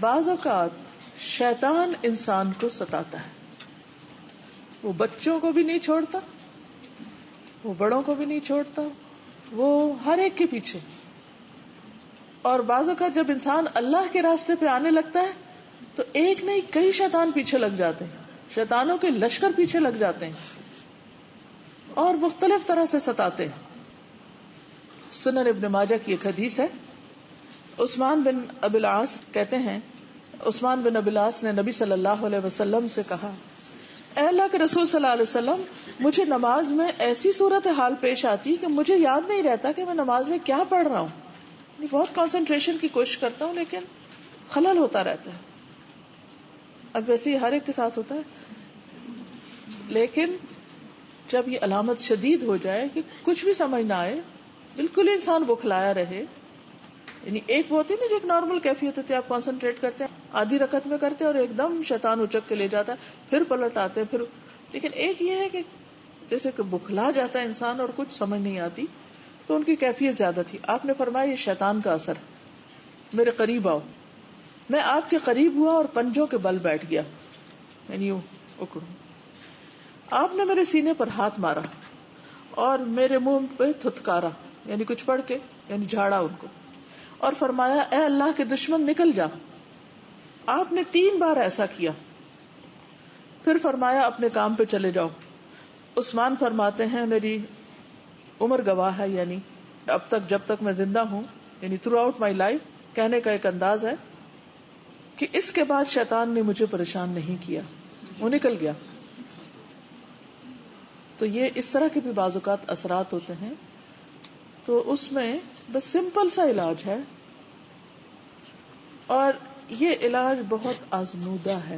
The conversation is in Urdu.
بعض اوقات شیطان انسان کو ستاتا ہے. وہ بچوں کو بھی نہیں چھوڑتا, وہ بڑوں کو بھی نہیں چھوڑتا, وہ ہر ایک کے پیچھے. اور بعض اوقات جب انسان اللہ کے راستے پہ آنے لگتا ہے تو ایک نہیں کئی شیطان پیچھے لگ جاتے ہیں, شیطانوں کے لشکر پیچھے لگ جاتے ہیں اور مختلف طرح سے ستاتے ہیں. سنن ابن ماجہ کی ایک حدیث ہے, عثمان بن ابی العاص کہتے ہیں, عثمان بن ابی العاص نے نبی صلی اللہ علیہ وسلم سے کہا, اے اللہ کے رسول صلی اللہ علیہ وسلم, مجھے نماز میں ایسی صورت حال پیش آتی کہ مجھے یاد نہیں رہتا کہ میں نماز میں کیا پڑھ رہا ہوں. بہت کنسنٹریشن کی کوشش کرتا ہوں لیکن خلل ہوتا رہتا ہے. اب ویسے ہی ہر ایک کے ساتھ ہوتا ہے, لیکن جب یہ علامت شدید ہو جائے کہ کچھ بھی سمجھ نہ آئے, بالکل انسان بکھلایا رہے, یعنی ایک وہ ہوتی ہے نا جو ایک نارمل کیفیت ہوتی ہے, آپ کنسنٹریٹ کرتے ہیں آدھی رکعت میں کرتے ہیں اور ایک دم شیطان اچک کے لے جاتا ہے, پھر پلٹ آتے ہیں, پھر. لیکن ایک یہ ہے کہ جیسے کہ بکھلا جاتا ہے انسان اور کچھ سمجھ نہیں آتی, تو ان کی کیفیت زیادہ تھی. آپ نے فرمایا یہ شیطان کا اثر, میرے قریب آؤ. میں آپ کے قریب ہوا اور پنجوں کے بل بیٹھ گیا, یعنی یوں اکڑوں. آپ نے میرے سینے پر ہاتھ مارا اور میرے منہ پہ تھتکارا, یعنی کچھ پڑھ کے, یعنی جھاڑا ان کو, اور فرمایا اے اللہ کے دشمن نکل جا. آپ نے 3 بار ایسا کیا, پھر فرمایا اپنے کام پہ چلے جاؤ. عثمان فرماتے ہیں میری عمر گواہ ہے, یعنی اب تک جب تک میں زندہ ہوں, یعنی تھرو آؤٹ مائی لائف, کہنے کا ایک انداز ہے کہ اس کے بعد شیطان نے مجھے پریشان نہیں کیا, وہ نکل گیا. تو یہ اس طرح کے بھی بعض اوقات اثرات ہوتے ہیں, تو اس میں بس سمپل سا علاج ہے, اور یہ علاج بہت آزمودہ ہے.